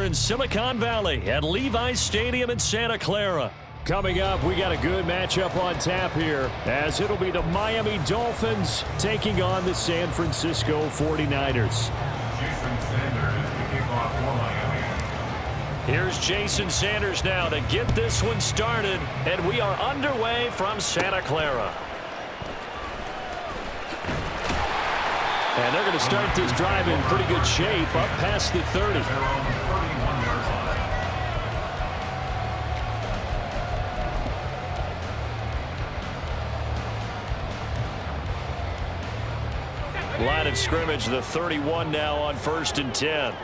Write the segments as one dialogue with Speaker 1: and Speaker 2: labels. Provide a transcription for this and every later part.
Speaker 1: in Silicon Valley at Levi's Stadium in Santa Clara. Coming up, we got a good matchup on tap here, as it'll be the Miami Dolphins taking on the San Francisco 49ers. Here's Jason Sanders now to get this one started, and we are underway from Santa Clara. And they're going to start this drive in pretty good shape, up past the 30. Line of scrimmage, the 31 now on 1st and 10.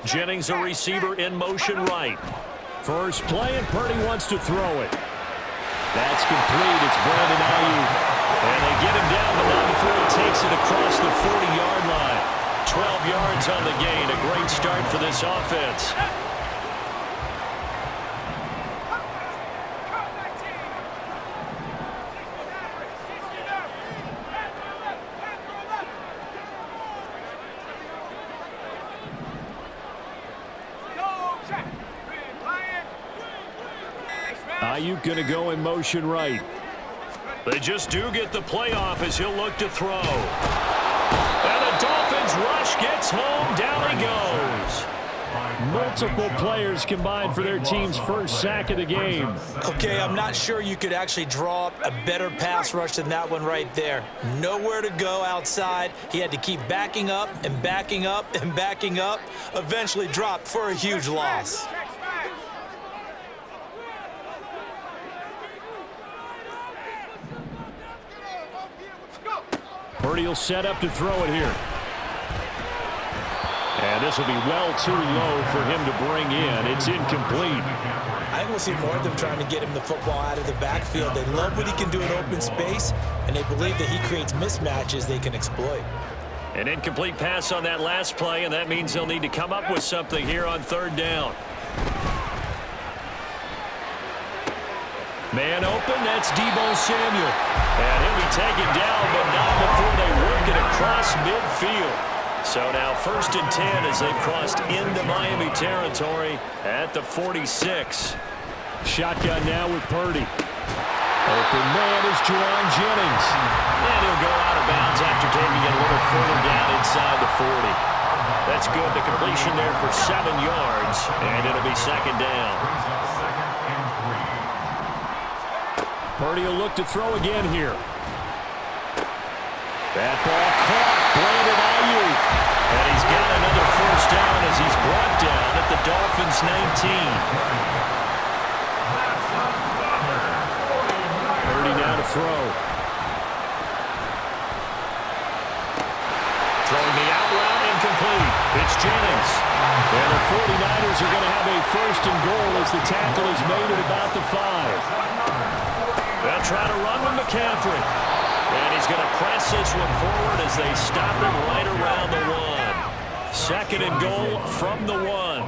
Speaker 1: Jennings, a receiver in motion right. First play, and Purdy wants to throw it. That's complete. It's Brandon Ayuk. And they get him down, but not before he takes it across the 40-yard line. 12 yards on the gain. A great start for this offense. Ayuk going to go in motion right. They just do get the playoff as he'll look to throw. And the Dolphins rush gets home. Down he goes. Multiple players combined for their team's first sack of the game.
Speaker 2: Okay, I'm not sure you could actually draw up a better pass rush than that one right there. Nowhere to go outside. He had to keep backing up and backing up and backing up. Eventually dropped for a huge loss.
Speaker 1: Purdy will set up to throw it here. And this will be well too low for him to bring in. It's incomplete.
Speaker 2: I think we'll see more of them trying to get him the football out of the backfield. They love what he can do in open space, and they believe that he creates mismatches they can exploit.
Speaker 1: An incomplete pass on that last play, and that means they'll need to come up with something here on 3rd down. Man open, that's Deebo Samuel. And he'll be taken down, but not before they work it across midfield. So now 1st and 10 as they've crossed into Miami territory at the 46. Shotgun now with Purdy. Open man is Juwan Jennings. And he'll go out of bounds after taking it a little further down inside the 40. That's good. The completion there for 7 yards, and it'll be 2nd down. Purdy will look to throw again here. That ball caught. Brandon Ayuk. And he's got another 1st down as he's brought down at the Dolphins' 19. Purdy now to throw. Throwing the out route, incomplete. It's Jennings. And the 49ers are going to have a 1st and goal as the tackle is made at about the 5. They'll try to run with McCaffrey. And he's going to press this one forward as they stop him right around the 1. 2nd and goal from the 1.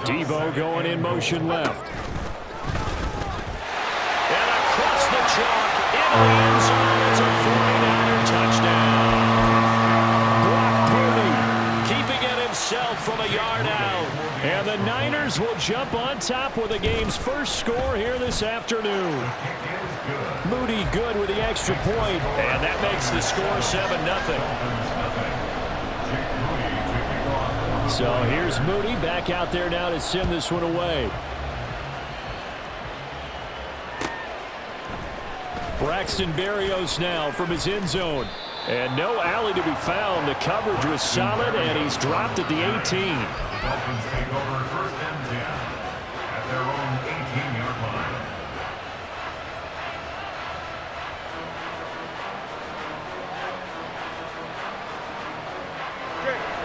Speaker 1: Deebo going in motion left. And across the chalk into the end zone. It's a 49er touchdown. Brock Purdy keeping it himself from a yard out. And the Niners will jump on top with the game's first score here this afternoon. Moody good with the extra point, and that makes the score 7-0. So here's Moody back out there now to send this one away. Braxton Berrios now from his end zone. And no alley to be found. The coverage was solid, and he's dropped at the 18.
Speaker 3: Dolphins take over 1st and 10 at their own 18-yard line.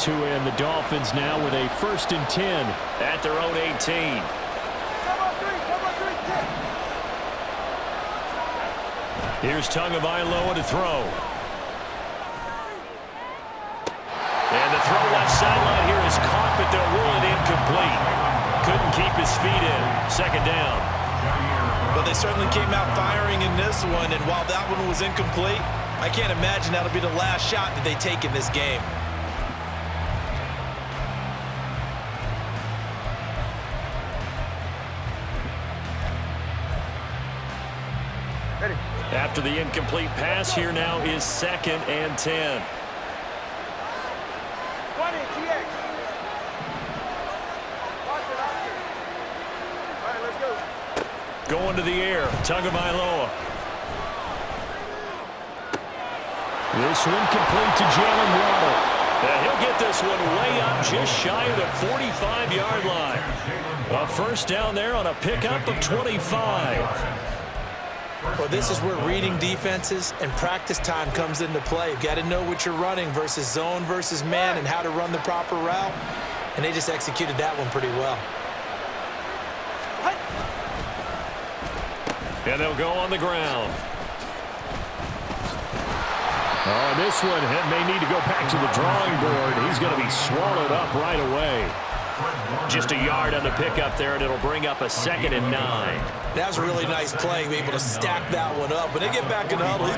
Speaker 1: To end the Dolphins now with a 1st and 10 at their own 18. Here's Tagovailoa to throw. sideline here is caught, but they'll rule it incomplete. Couldn't keep his feet in. Second down.
Speaker 2: Well, they certainly came out firing in this one, and while that one was incomplete, I can't imagine that'll be the last shot that they take in this game.
Speaker 1: After the incomplete pass, here now is 2nd and 10. Going to the air, Tagovailoa. This one complete to Jalen Waddle. And he'll get this one way up just shy of the 45-yard line. A first down there on a pickup of 25.
Speaker 2: Well, this is where reading defenses and practice time comes into play. You've got to know what you're running versus zone versus man and how to run the proper route. And they just executed that one pretty well.
Speaker 1: And they'll go on the ground. Oh, this one may need to go back to the drawing board. He's going to be swallowed up right away. Just a yard on the pickup there, and it'll bring up a 2nd and 9.
Speaker 2: That was a really nice play, be able to stack that one up. When they get back in the huddle, he's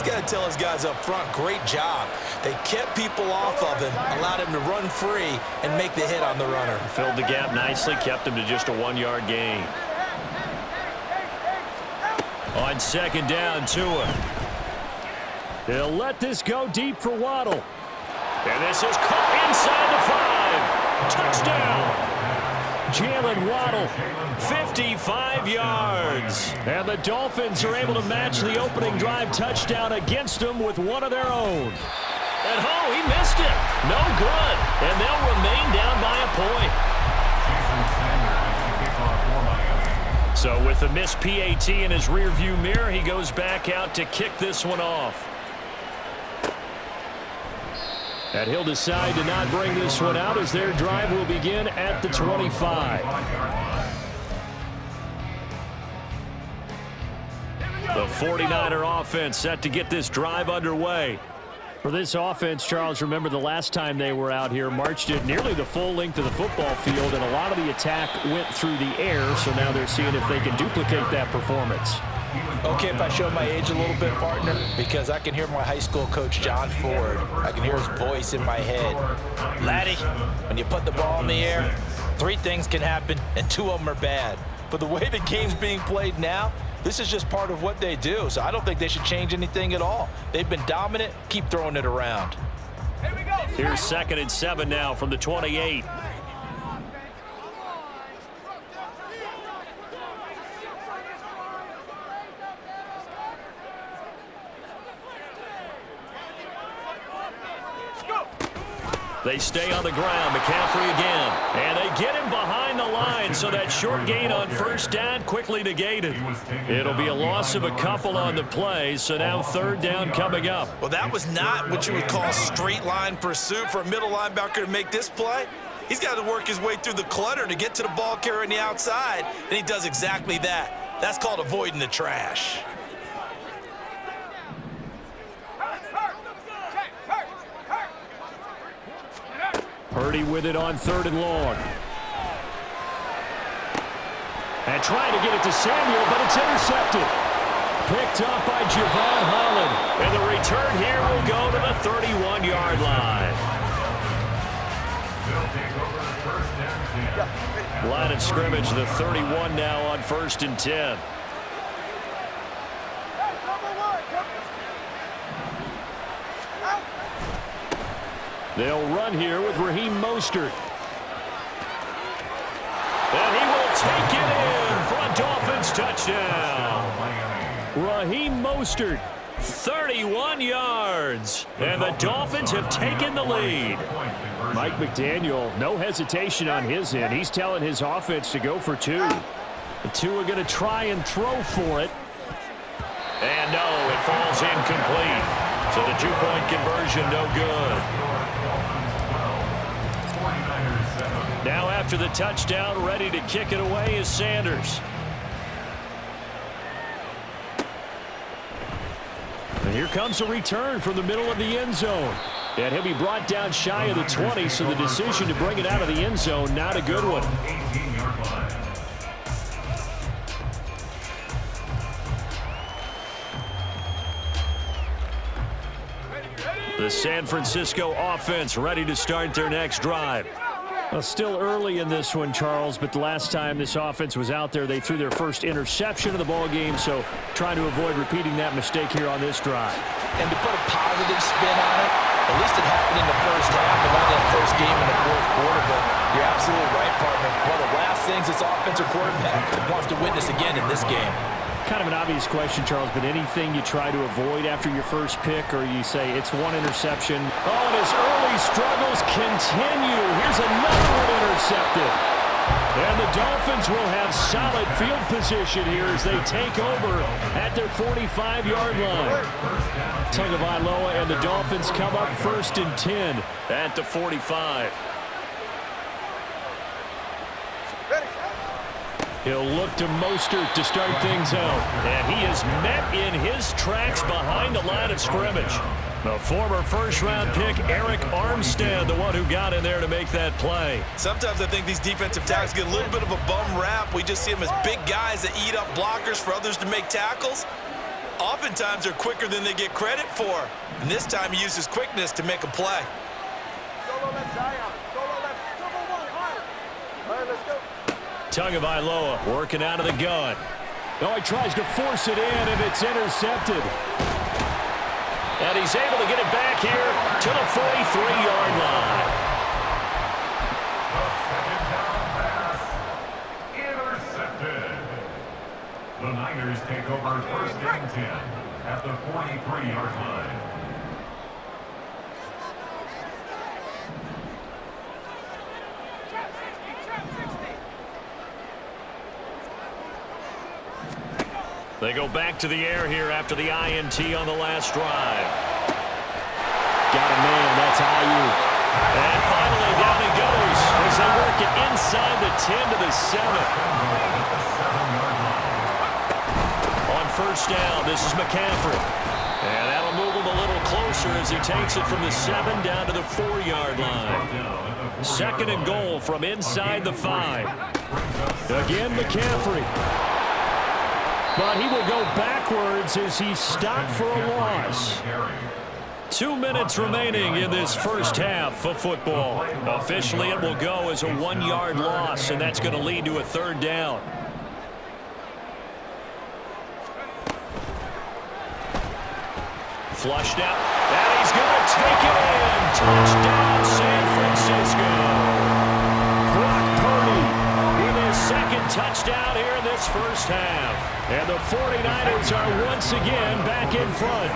Speaker 2: got to tell his guys up front, great job. They kept people off of him, allowed him to run free and make the hit on the runner.
Speaker 1: Filled the gap nicely, kept him to just a 1-yard gain. On 2nd down, Tua. They'll let this go deep for Waddle. And this is caught inside the 5. Touchdown. Jalen Waddle, 55 yards. And the Dolphins are able to match the opening drive touchdown against them with one of their own. And oh, he missed it. No good. And they'll remain down by a point. So with the missed PAT in his rearview mirror, he goes back out to kick this one off. And he'll decide to not bring this one out as their drive will begin at the 25. The 49er offense set to get this drive underway. For this offense, Charles, remember the last time they were out here, marched it nearly the full length of the football field, and a lot of the attack went through the air, so now they're seeing if they can duplicate that performance.
Speaker 2: Okay, if I show my age a little bit, partner, because I can hear my high school coach, John Ford. I can hear his voice in my head. Laddie, when you put the ball in the air, 3 things can happen, and 2 of them are bad. But the way the game's being played now, this is just part of what they do, so I don't think they should change anything at all. They've been dominant. Keep throwing it around.
Speaker 3: Here we go.
Speaker 1: Here's 2nd and 7 now from the 28. They stay on the ground. McCaffrey again. And they get him behind the line, so that short gain on first down quickly negated. It'll be a loss of a couple on the play, so now 3rd down coming up.
Speaker 2: Well, that was not what you would call straight line pursuit for a middle linebacker to make this play. He's got to work his way through the clutter to get to the ball carrier on the outside, and he does exactly that. That's called avoiding the trash.
Speaker 1: Purdy with it on 3rd and long. And trying to get it to Samuel, but it's intercepted. Picked up by Javon Holland. And the return here will go to the 31-yard line. Line of scrimmage, the 31 now on 1st and 10. They'll run here with Raheem Mostert. And he will take it in for a Dolphins touchdown. Raheem Mostert, 31 yards. And the Dolphins have taken the lead. Mike McDaniel, no hesitation on his end. He's telling his offense to go for 2. The 2 are going to try and throw for it. And no, it falls incomplete. So the 2-point conversion no good. Now after the touchdown, ready to kick it away is Sanders. And here comes a return from the middle of the end zone. And he'll be brought down shy of the 20, so the decision to bring it out of the end zone, not a good one.
Speaker 3: 18-yard line.
Speaker 1: The San Francisco offense ready to start their next drive. Well, still early in this one, Charles, but the last time this offense was out there, they threw their first interception of the ball game, so trying to avoid repeating that mistake here on this drive.
Speaker 2: And to put a positive spin on it, at least it happened in the first half and not that close game in the fourth quarter, but you're absolutely right, partner. One of the last things this offensive quarterback wants to witness again in this game.
Speaker 1: Kind of an obvious question, Charles, but anything you try to avoid after your first pick, or you say it's one interception? Oh, and his early struggles continue. Here's another one intercepted. And the Dolphins will have solid field position here as they take over at their 45-yard line. Tagovailoa and the Dolphins come up 1st and 10 at the 45. He'll look to Mostert to start things out. And he is met in his tracks behind the line of scrimmage. The former first-round pick, Eric Armstead, the one who got in there to make that play.
Speaker 2: Sometimes I think these defensive tackles get a little bit of a bum rap. We just see them as big guys that eat up blockers for others to make tackles. Oftentimes they're quicker than they get credit for. And this time he used his quickness to make a play.
Speaker 1: Tagovailoa working out of the gun. Oh, he tries to force it in, and it's intercepted. And he's able to get it back here to the 43-yard line.
Speaker 3: Second down pass. Intercepted. The Niners take over 1st and 10 at the 43-yard line.
Speaker 1: They go back to the air here after the INT on the last drive. Got a man, that's Ayuk. And finally down he goes as they work it inside the 10 to the 7. On 1st down, this is McCaffrey. And that'll move him a little closer as he takes it from the 7 down to the 4-yard line. 2nd and goal from inside the 5. Again, McCaffrey. But he will go backwards as he stopped for a loss. 2 minutes remaining in this first half of football. Officially, it will go as a 1-yard loss, and that's going to lead to a 3rd down. Flushed out, and he's going to take it in. Touchdown, San Francisco. Brock Purdy with his 2nd touchdown here in this first half. And the 49ers are once again back in front.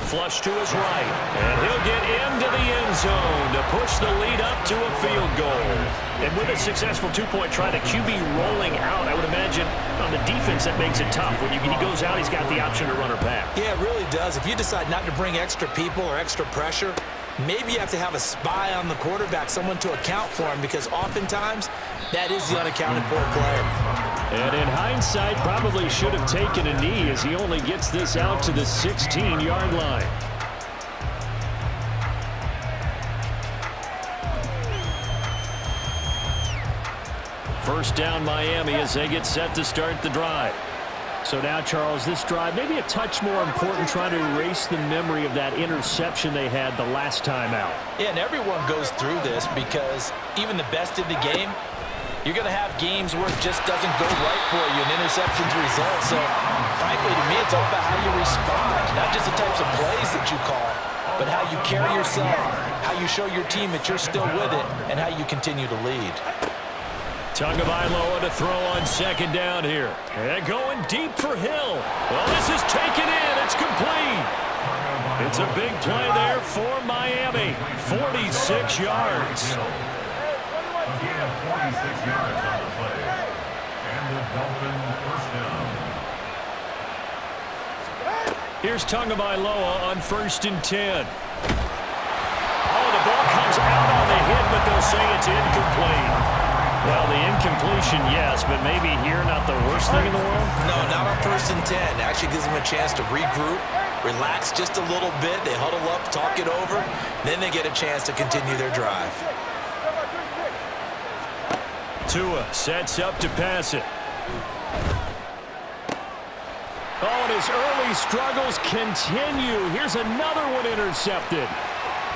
Speaker 1: Flush to his right, and he'll get into the end zone to push the lead up to a field goal. And with a successful 2-point try, the QB rolling out, I would imagine on the defense that makes it tough. When he goes out, he's got the option to run or pass.
Speaker 2: Yeah, it really does. If you decide not to bring extra people or extra pressure, maybe you have to have a spy on the quarterback, someone to account for him, because oftentimes that is the unaccounted for player.
Speaker 1: And in hindsight, probably should have taken a knee as he only gets this out to the 16-yard line. First down Miami as they get set to start the drive. So now, Charles, this drive maybe a touch more important, trying to erase the memory of that interception they had the last time out.
Speaker 2: Yeah, and everyone goes through this because even the best in the game, you're going to have games where it just doesn't go right for you and interceptions result. So, frankly, to me, it's all about how you respond, not just the types of plays that you call, but how you carry yourself, how you show your team that you're still with it, and how you continue to lead.
Speaker 1: Tagovailoa to throw on 2nd down here. And going deep for Hill. Well, this is taken in. It's complete. It's a big play there for Miami. 46 yards.
Speaker 3: Again, 46 yards on the play. And the Dolphins 1st down.
Speaker 1: Here's Tagovailoa on 1st and 10. Oh, the ball comes out on the hit, but they'll say it's incomplete. Well, the incompletion, yes, but maybe here not the worst thing in the world?
Speaker 2: No, not on 1st and 10. Actually gives them a chance to regroup, relax just a little bit. They huddle up, talk it over. Then they get a chance to continue their drive.
Speaker 1: Tua sets up to pass it. Oh, and his early struggles continue. Here's another one intercepted.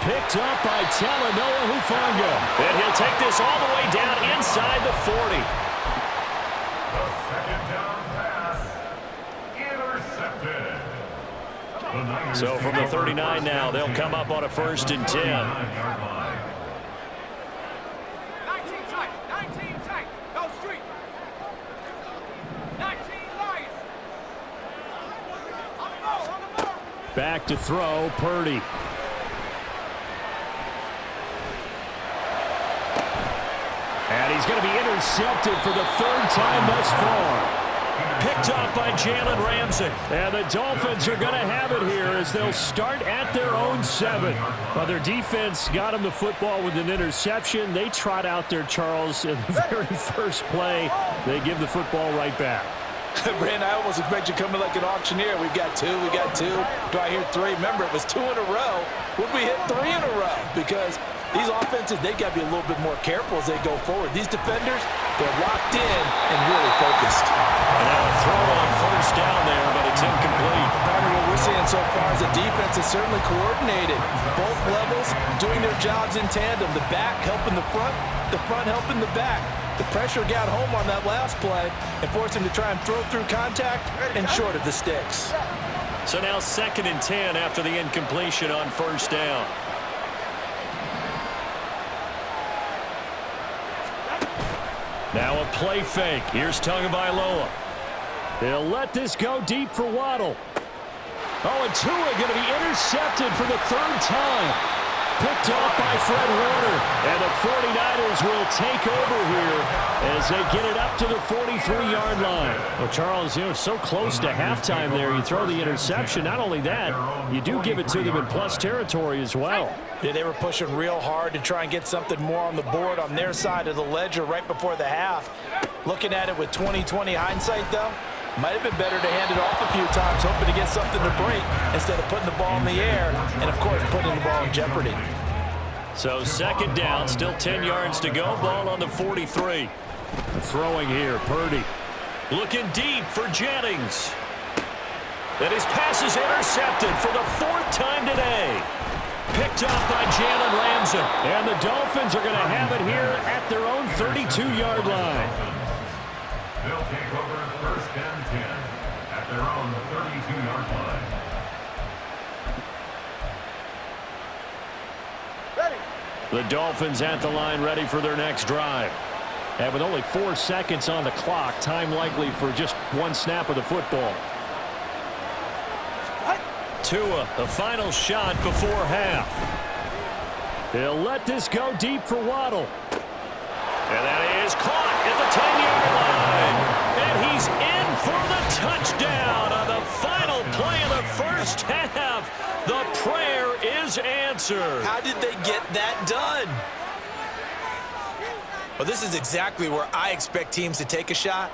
Speaker 1: Picked up by Talanoa Hufanga. And he'll take this all the way down inside the 40.
Speaker 3: The second down pass intercepted.
Speaker 1: So from the 39 now, they'll come up on a 1st and 10.
Speaker 3: 19 tight. Go street. 19 Lions. On the ball.
Speaker 1: Back to throw, Purdy. And he's going to be intercepted for the 3rd time thus far. Picked up by Jalen Ramsey. And the Dolphins are going to have it here as they'll start at their own 7. Well, their defense got them the football with an interception. They trot out there, Charles, in the very first play. They give the football right back.
Speaker 2: Brandon, I almost expect you coming like an auctioneer. We've got 2, we got 2. Do I hear 3? Remember, it was 2 in a row. Would we hit 3 in a row? Because these offenses, they got to be a little bit more careful as they go forward. These defenders, they're locked in and really focused.
Speaker 1: And now a throw on 1st down there, but it's incomplete.
Speaker 2: What we're seeing so far is the defense is certainly coordinated. Both levels doing their jobs in tandem. The back helping the front helping the back. The pressure got home on that last play and forced him to try and throw through contact and short of the sticks.
Speaker 1: So now 2nd and 10 after the incompletion on 1st down. Now a play fake. Here's Tagovailoa. They'll let this go deep for Waddle. Oh, and Tua going to be intercepted for the 3rd time. Picked off by Fred Warner. And the 49ers will take over here as they get it up to the 43-yard line. Well, Charles, so close to halftime there. You throw the interception. Not only that, you do give it to them in plus territory as well.
Speaker 2: Yeah, they were pushing real hard to try and get something more on the board on their side of the ledger right before the half. Looking at it with 20/20 hindsight, though, might have been better to hand it off a few times, hoping to get something to break instead of putting the ball in the air and, of course, putting the ball in jeopardy.
Speaker 1: So 2nd down, still 10 yards to go. Ball on the 43. Throwing here, Purdy. Looking deep for Jennings. And his pass is intercepted for the 4th time today. Picked up by Jalen Ramsey. And the Dolphins are going to have it here at their own 32-yard line.
Speaker 3: They'll take over 1st and 10 at their own 32-yard line.
Speaker 1: The Dolphins at the line ready for their next drive. And with only 4 seconds on the clock, time likely for just 1 snap of the football. Tua, the final shot before half. They'll let this go deep for Waddle. And that is caught at the 10-yard line. And he's in for the touchdown on the final play of the 1st half. The prayer is answered.
Speaker 2: How did they get that done? Well, this is exactly where I expect teams to take a shot.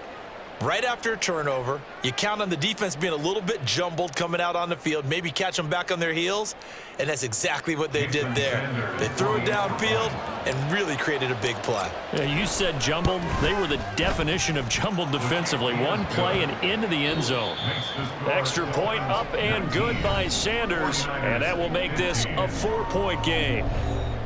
Speaker 2: Right after a turnover, you count on the defense being a little bit jumbled coming out on the field, maybe catch them back on their heels, and that's exactly what they did there. They threw it downfield and really created a big play.
Speaker 1: Yeah, you said jumbled. They were the definition of jumbled defensively. One play and into the end zone. Extra point up and good by Sanders, and that will make this a 4-point game.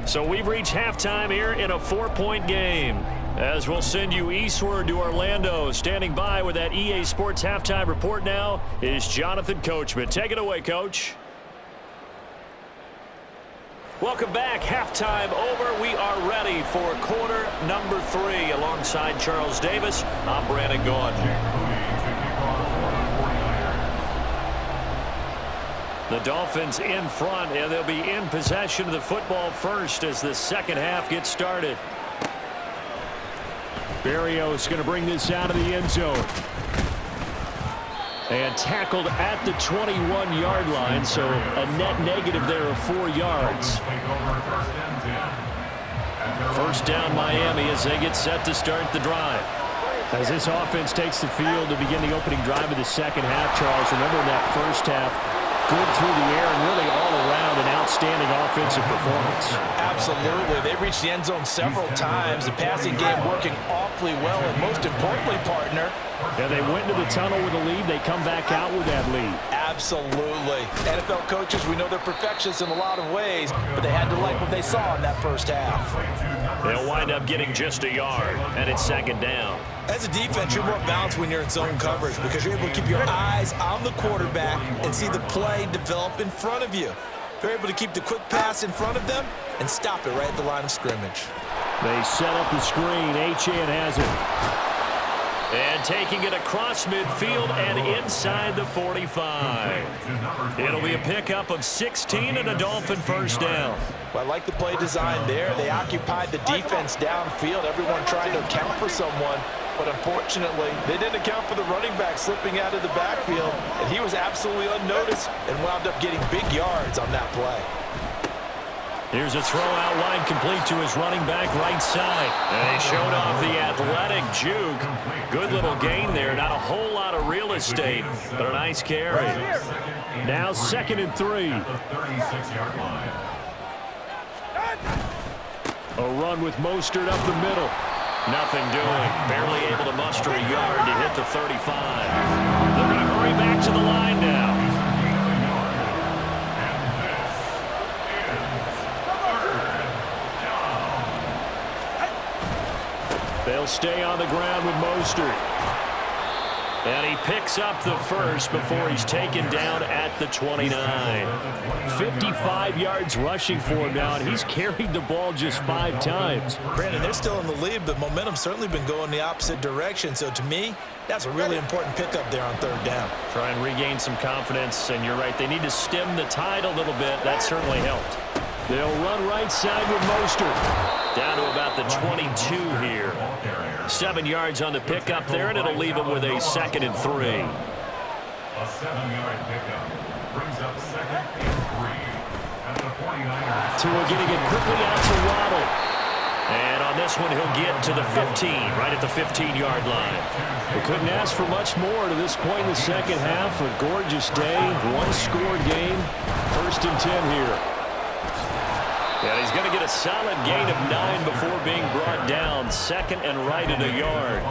Speaker 1: So we've reached halftime here in a 4-point game. As we'll send you eastward to Orlando. Standing by with that EA Sports halftime report now is Jonathan Coachman. Take it away, Coach. Welcome back. Halftime over. We are ready for quarter number 3. Alongside Charles Davis, I'm Brandon Gaughan. The Dolphins in front, and they'll be in possession of the football first as the second half gets started. Berrios going to bring this out of the end zone. And tackled at the 21-yard line, so a net negative there of 4 yards. First down Miami as they get set to start the drive.
Speaker 4: As this offense takes the field to begin the opening drive of the second half, Charles, remember in that first half, good through the air and really all around an outstanding offensive performance.
Speaker 2: Absolutely. They reached the end zone several times. The passing game working awfully well, and most importantly, partner,
Speaker 4: yeah, they went into the tunnel with a lead. They come back out with that lead.
Speaker 2: absolutely. NFL coaches, we know they're perfectionists in a lot of ways, but they had to like what they saw in that first half.
Speaker 1: They'll wind up getting just a yard, and it's second down.
Speaker 2: As a defense, you're more balanced when you're in zone coverage because you're able to keep your eyes on the quarterback and see the play develop in front of you. They're able to keep the quick pass in front of them and stop it right at the line of scrimmage.
Speaker 4: They set up the screen. H.N. has it.
Speaker 1: And taking it across midfield and inside the 45. It'll be a pickup of 16 and a Dolphin first down.
Speaker 2: Well, I like the play design there. They occupied the defense downfield, everyone trying to account for someone. But unfortunately, they didn't account for the running back slipping out of the backfield, and he was absolutely unnoticed and wound up getting big yards on that play.
Speaker 1: Here's a throw out wide complete to his running back right side. And he showed off the athletic juke. Good little gain there. Not a whole lot of real estate, but a nice carry.
Speaker 4: Now 2nd and 3. A run with Mostert up the middle.
Speaker 1: Nothing doing. Barely able to muster a yard to hit the 35. They're going to hurry back to the line now.
Speaker 4: They'll stay on the ground with Mostert.
Speaker 1: And he picks up the first before he's taken down at the 29.
Speaker 4: 55 yards rushing for him now, and he's carried the ball just 5 times.
Speaker 2: Brandon, they're still in the lead, but momentum's certainly been going the opposite direction. So to me, that's a really important pickup there on 3rd down.
Speaker 1: Try and regain some confidence, and you're right. They need to stem the tide a little bit. That certainly helped.
Speaker 4: They'll run right side with Mostert.
Speaker 1: Down to about the 22 here. 7 yards on the pickup there, and it'll leave him with a 2nd and 3.
Speaker 3: A 7-yard pickup brings up 2nd and 3 at the 49ers.
Speaker 4: Tua getting it quickly out to Waddle.
Speaker 1: And on this one, he'll get to the 15, right at the 15-yard line.
Speaker 4: They couldn't ask for much more to this point in the second half. A gorgeous day, one-score game. 1st and 10 here.
Speaker 1: And he's going to get a solid gain of 9 before being brought down. 2nd and right at a yard.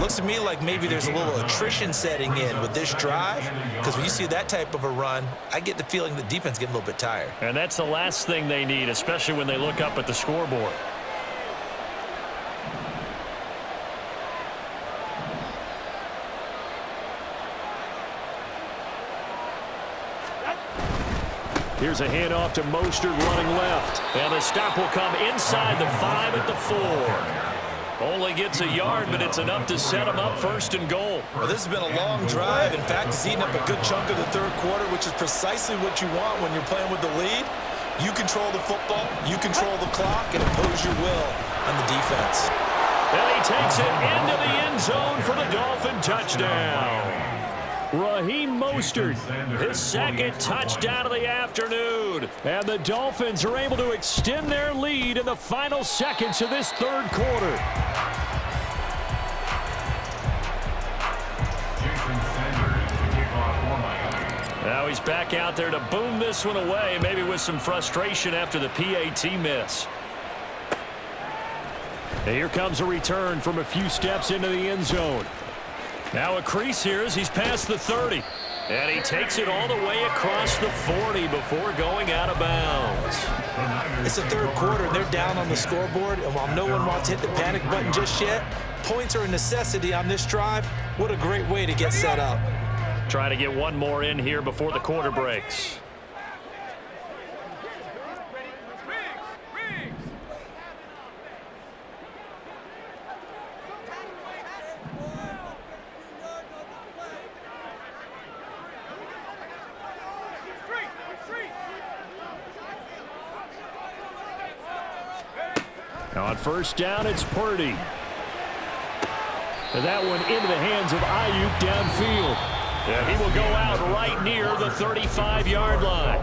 Speaker 2: Looks to me like maybe there's a little attrition setting in with this drive, because when you see that type of a run, I get the feeling the defense getting a little bit tired.
Speaker 1: And that's the last thing they need, especially when they look up at the scoreboard.
Speaker 4: Here's a handoff to Mostert running left.
Speaker 1: And the stop will come inside the 5 at the 4. Only gets a yard, but it's enough to set him up 1st and goal.
Speaker 2: Well, this has been a long drive. In fact, it's eaten up a good chunk of the 3rd quarter, which is precisely what you want when you're playing with the lead. You control the football, you control the clock, and impose your will on the defense.
Speaker 1: And he takes it into the end zone for the Dolphin touchdown.
Speaker 4: Raheem Mostert,
Speaker 1: His 2nd touchdown of the afternoon.
Speaker 4: and the Dolphins are able to extend their lead in the final seconds of this 3rd quarter.
Speaker 1: Now he's back out there to boom this one away, maybe with some frustration after the PAT miss.
Speaker 4: And here comes a return from a few steps into the end zone.
Speaker 1: Now a crease here as he's past the 30. And he takes it all the way across the 40 before going out of bounds.
Speaker 2: It's the 3rd quarter, and they're down on the scoreboard, and while no one wants to hit the panic button just yet, points are a necessity on this drive. What a great way to get set up.
Speaker 1: Try to get one more in here before the quarter breaks.
Speaker 4: On 1st down, it's Purdy. And that one into the hands of Ayuk downfield.
Speaker 1: Yeah, he will go out right near the 35-yard line.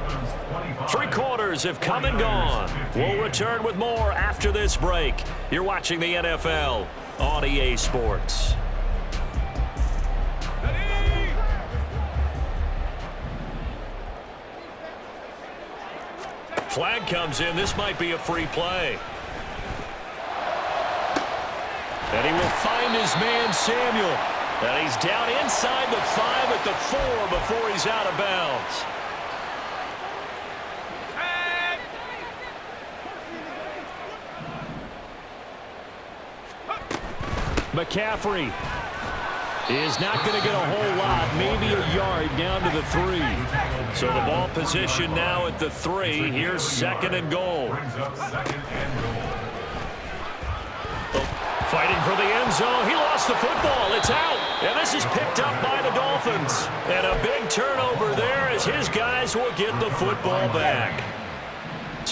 Speaker 1: Three quarters have come and gone. We'll return with more after this break. You're watching the NFL on EA Sports. Flag comes in. This might be a free play. And he will find his man, Samuel. And he's down inside the 5 at the 4 before he's out of bounds.
Speaker 4: McCaffrey is not going to get a whole lot, maybe a yard down to the 3.
Speaker 1: So the ball position now at the 3. Here's 2nd and goal. Fighting for the end zone. He lost the football. It's out. And this is picked up by the Dolphins. And a big turnover there as his guys will get the football back.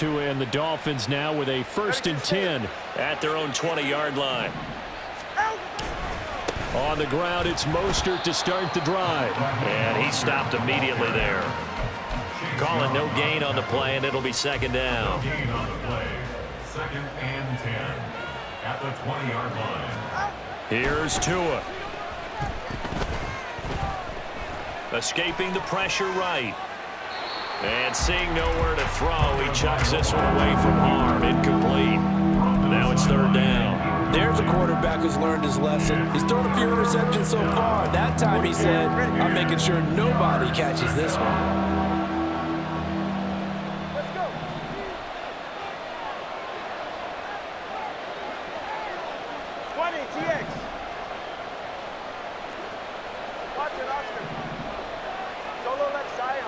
Speaker 4: And the Dolphins now with a 1st and 10
Speaker 1: at their own 20-yard line.
Speaker 4: On the ground, it's Mostert to start the drive.
Speaker 1: And he stopped immediately there. Calling no gain on the play, and it'll be 2nd down.
Speaker 3: No gain on the play. 2nd and 10 at the 20-yard line.
Speaker 1: Here's Tua. Escaping the pressure right. And seeing nowhere to throw, he chucks this one away from harm. Incomplete. Now it's 3rd down.
Speaker 2: There's a quarterback who's learned his lesson. He's thrown a few interceptions so far. That time he said, I'm making sure nobody catches this one.
Speaker 5: Let's go. TX. Watch it, Oscar. Solo left Zion.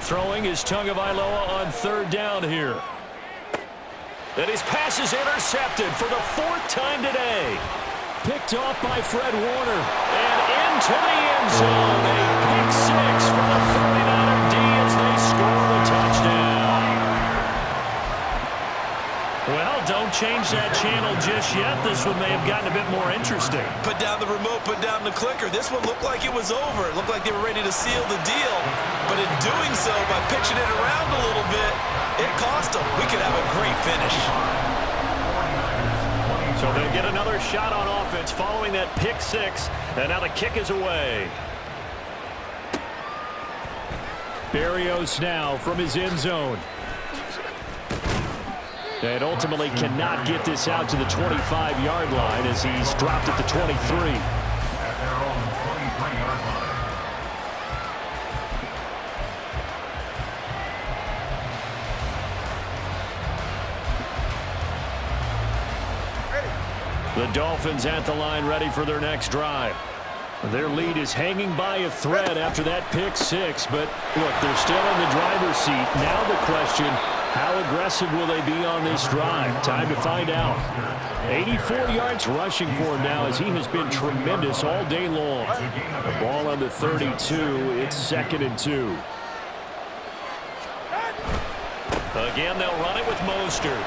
Speaker 1: Throwing is Tagovailoa on 3rd down here. And his pass is intercepted for the 4th time today.
Speaker 4: Picked off by Fred Warner.
Speaker 1: And into the end zone. A pick 6 for the 49er D as they score the touchdown. Well, don't change that channel just yet. This one may have gotten a bit more interesting.
Speaker 2: Put down the remote, put down the clicker. This one looked like it was over. It looked like they were ready to seal the deal. But in doing so, by pitching it around a little bit, it cost them. We could have a great finish.
Speaker 1: So they'll get another shot on offense following that pick 6. And now the kick is away.
Speaker 4: Berrios now from his end zone. And ultimately cannot get this out to the 25-yard line as he's dropped at the 23.
Speaker 3: At their own 23-yard line.
Speaker 4: The Dolphins at the line ready for their next drive. Their lead is hanging by a thread after that pick 6, but look, they're still in the driver's seat. Now the question, how aggressive will they be on this drive? Time to find out. 84 yards rushing for him now as he has been tremendous all day long. The ball on the 32, it's 2nd and 2.
Speaker 1: Again, they'll run it with Mostert.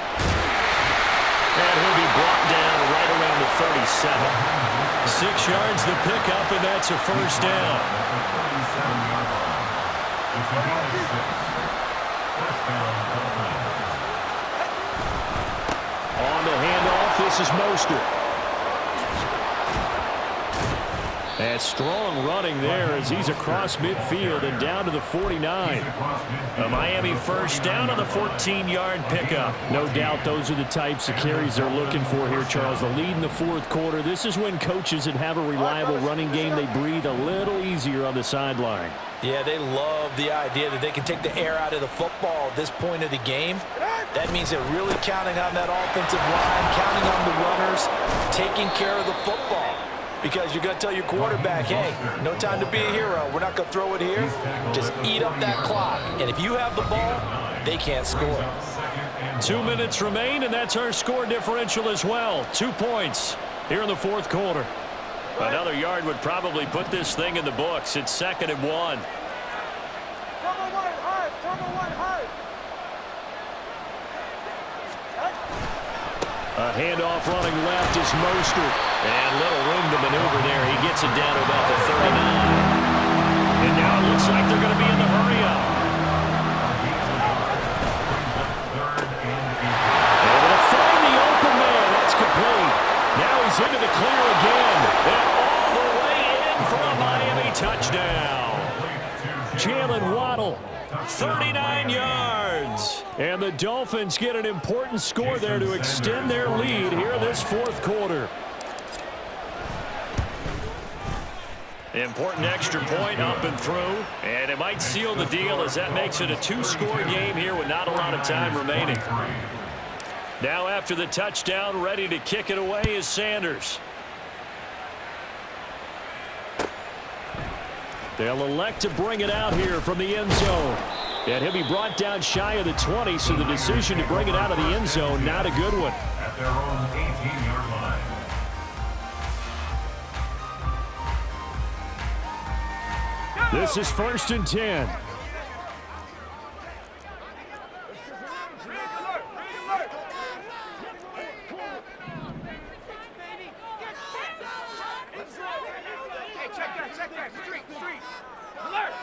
Speaker 1: And he'll be brought down right around the 37. 6 yards the pickup, and that's a 1st down.
Speaker 4: On the handoff, this is Mostert. And strong running there as he's across midfield and down to the 49.
Speaker 1: A Miami 1st down on the 14-yard pickup.
Speaker 4: No doubt those are the types of carries they're looking for here, Charles. The lead in the 4th quarter. This is when coaches that have a reliable running game, they breathe a little easier on the sideline.
Speaker 2: Yeah, they love the idea that they can take the air out of the football at this point of the game. That means they're really counting on that offensive line, counting on the runners, taking care of the football. Because you're going to tell your quarterback, hey, no time to be a hero. We're not going to throw it here. Just eat up that clock. And if you have the ball, they can't score.
Speaker 1: 2 minutes remain, and that's our score differential as well. 2 points here in the 4th quarter. Another yard would probably put this thing in the books. It's 2nd and 1.
Speaker 5: Turbo 1 hard. Turbo 1 hard.
Speaker 4: A handoff running left is Mostert.
Speaker 1: And little room to maneuver there. He gets it down to about the 39. And now it looks like they're going to be in the hurry-up. Able to find the open man. That's complete. Now he's into the clear again. And all the way in for a Miami touchdown. Jalen Waddle, 39 yards. And the Dolphins get an important score there to extend their lead here in this fourth quarter. Important extra point up and through. And it might seal the deal as that makes it a two-score game here with not a lot of time remaining. Now after the touchdown, ready to kick it away is Sanders. They'll elect to bring it out here from the end zone. And he'll be brought down shy of the 20, so the decision to bring it out of the end zone, not a good one.
Speaker 3: At their own 18-yard line.
Speaker 4: This is 1st and 10.
Speaker 5: Check that. Street. Alert.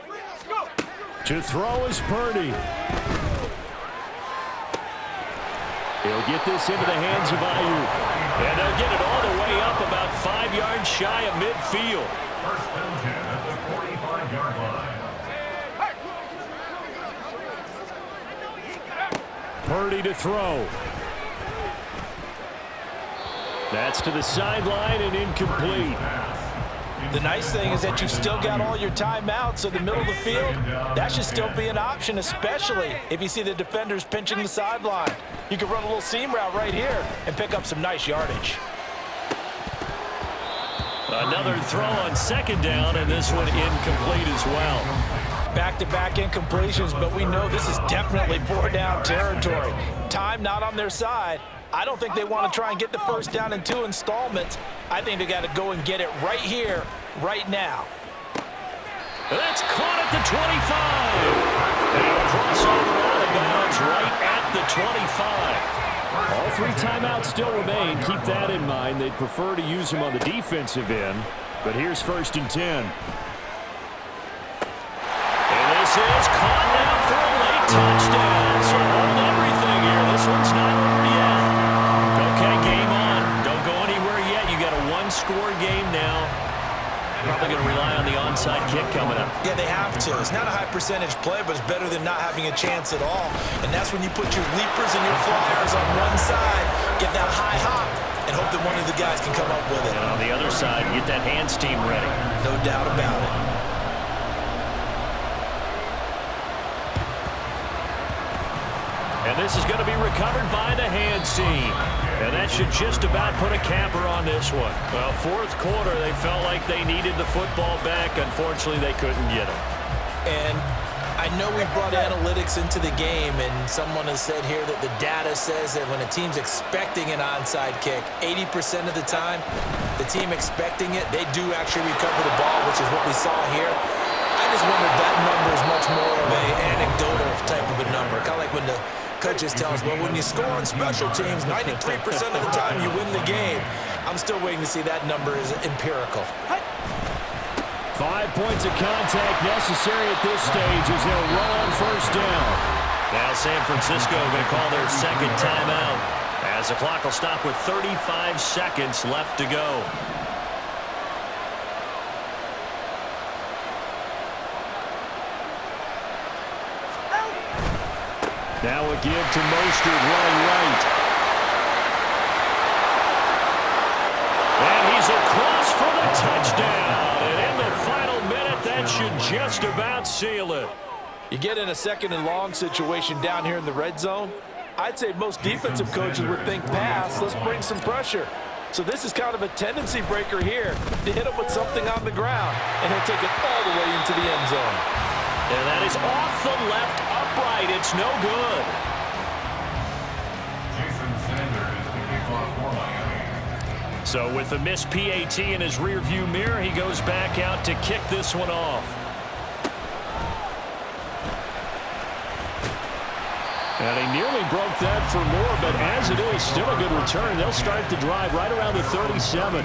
Speaker 5: Let's go.
Speaker 4: To throw is Purdy. He'll get this into the hands of Ayuk.
Speaker 1: And they'll get it all the way up about 5 yards shy of midfield.
Speaker 3: 1st and 10 at the 45-yard line.
Speaker 4: Purdy to throw. That's to the sideline and incomplete.
Speaker 2: The nice thing is that you've still got all your timeouts, so the middle of the field, that should still be an option, especially if you see the defenders pinching the sideline. You can run a little seam route right here and pick up some nice yardage.
Speaker 1: Another throw on 2nd down, and this one incomplete as well.
Speaker 2: Back-to-back incompletions, but we know this is definitely 4-down territory. Time not on their side. I don't think they want to try and get the 1st down in 2 installments. I think they got to go and get it right here, right now.
Speaker 1: That's caught at the 25. And a crossover out of bounds right at the 25.
Speaker 4: All 3 timeouts still remain. Keep that in mind. They'd prefer to use them on the defensive end. But here's 1st and 10.
Speaker 1: And this is caught now for a late touchdown. So hold everything here. This one's not over yet. Okay, game on. Don't go anywhere yet. You got a 1-score game now. Probably going to rely on the onside kick coming up.
Speaker 2: Yeah, they have to. It's not a high percentage play, but it's better than not having a chance at all. And that's when you put your leapers and your flyers on one side, get that high hop, and hope that one of the guys can come up with it.
Speaker 1: And on the other side, get that hands team ready.
Speaker 2: No doubt about it.
Speaker 1: And this is going to be recovered by the hands team. And that should just about put a capper on this one. Well, 4th quarter, they felt like they needed the football back. Unfortunately, they couldn't get it.
Speaker 2: And I know we brought analytics into the game, and someone has said here that the data says that when a team's expecting an onside kick, 80% of the time, the team expecting it, they do actually recover the ball, which is what we saw here. I just wonder if that number is much more of an anecdotal type of a number. Kind of like when the coaches tell us, well, when you score on special teams, 93% of the time you win the game. I'm still waiting to see that number is empirical.
Speaker 4: 5 points of contact necessary at this stage as they'll run on 1st down.
Speaker 1: Now San Francisco going to call their 2nd timeout as the clock will stop with 35 seconds left to go.
Speaker 4: Now a give to Mostert running right.
Speaker 1: And he's across for the touchdown. And in the final minute, that should just about seal it.
Speaker 2: You get in a 2nd and long situation down here in the red zone, I'd say most defensive coaches would think pass, let's bring some pressure. So this is kind of a tendency breaker here to hit him with something on the ground, and he'll take it all the way into the end zone.
Speaker 1: And that is off the left upright. It's no good.
Speaker 3: Jason Sanders to kick off for Miami.
Speaker 1: So with the missed PAT in his rearview mirror, he goes back out to kick this one off.
Speaker 4: And he nearly broke that for more, but as it is, still a good return. They'll start the drive right around the 37.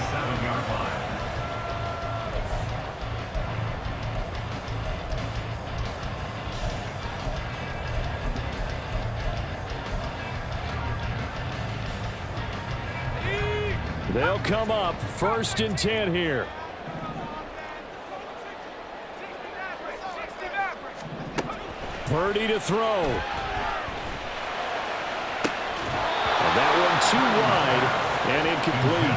Speaker 4: They'll come up 1st and 10 here. Purdy to throw. And that one too wide and incomplete.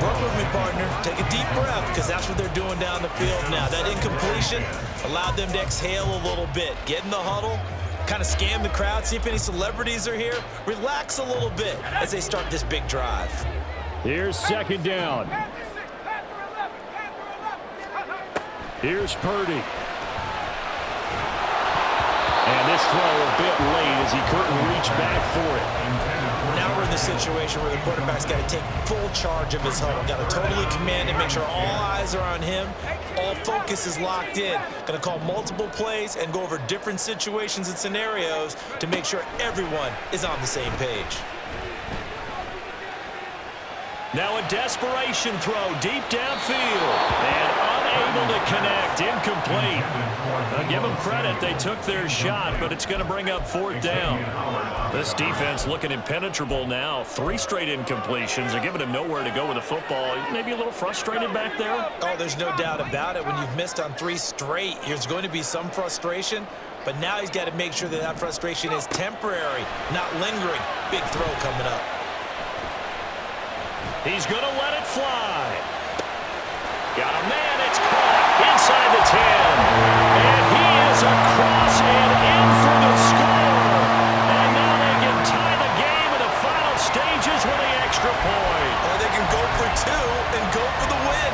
Speaker 2: Work with me, partner. Take a deep breath, because that's what they're doing down the field now. That incompletion allowed them to exhale a little bit. Get in the huddle, kind of scan the crowd, see if any celebrities are here. Relax a little bit as they start this big drive.
Speaker 4: Here's 2nd down. Here's Purdy. And this throw a bit late as he couldn't reach back for it.
Speaker 2: Now we're in the situation where the quarterback's got to take full charge of his huddle. Got to totally command it, make sure all eyes are on him. All focus is locked in. Going to call multiple plays and go over different situations and scenarios to make sure everyone is on the same page.
Speaker 1: Now a desperation throw deep downfield. And unable to connect. Incomplete. Give them credit. They took their shot, but it's going to bring up 4th down. This defense looking impenetrable now. 3 straight incompletions. They're giving him nowhere to go with the football. Maybe a little frustrated back there?
Speaker 2: Oh, there's no doubt about it. When you've missed on 3 straight, there's going to be some frustration. But now he's got to make sure that that frustration is temporary, not lingering. Big throw coming up.
Speaker 1: He's going to let it fly. Got a man. It's caught inside the 10. And he is across and in for the score. And now they can tie the game in the final stages with the extra point.
Speaker 2: Or they can go for 2 and go for the win.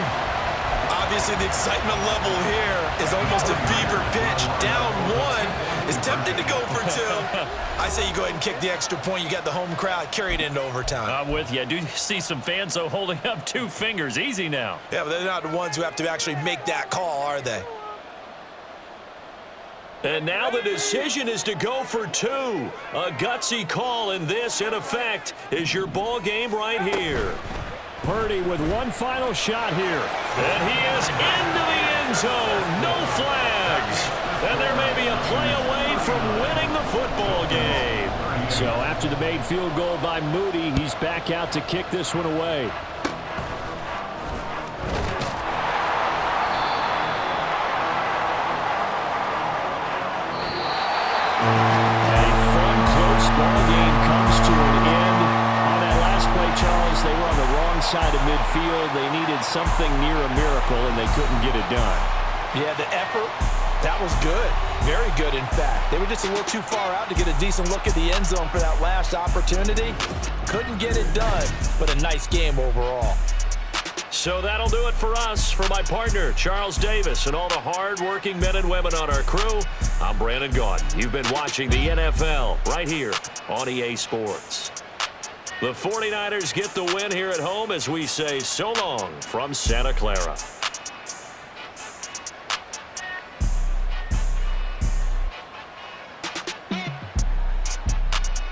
Speaker 2: Obviously, the excitement level here is almost a fever pitch. Down 1 is tempted to go for 2. I say you go ahead and kick the extra point. You got the home crowd carried into overtime.
Speaker 1: I'm with you. I do see some fans, though, holding up 2 fingers. Easy now.
Speaker 2: Yeah, but they're not the ones who have to actually make that call, are they?
Speaker 1: And now the decision is to go for 2. A gutsy call, and this, in effect, is your ball game right here.
Speaker 4: Purdy with one final shot here.
Speaker 1: And he is into the end zone. No flags. And there may be a play away from winning the football game.
Speaker 4: So after the made field goal by Moody, he's back out to kick this one away. A fun, close ball game comes to an end. On that last play, Charles, they were on the wrong side of midfield. They needed something near a miracle, and they couldn't get it done.
Speaker 2: Yeah, the effort, that was good. Very good, in fact. They were just a little too far out to get a decent look at the end zone for that last opportunity. Couldn't get it done, but a nice game overall.
Speaker 1: So that'll do it for us. For my partner, Charles Davis, and all the hard-working men and women on our crew, I'm Brandon Gaudin. You've been watching the NFL right here on EA Sports. The 49ers get the win here at home as we say so long from Santa Clara.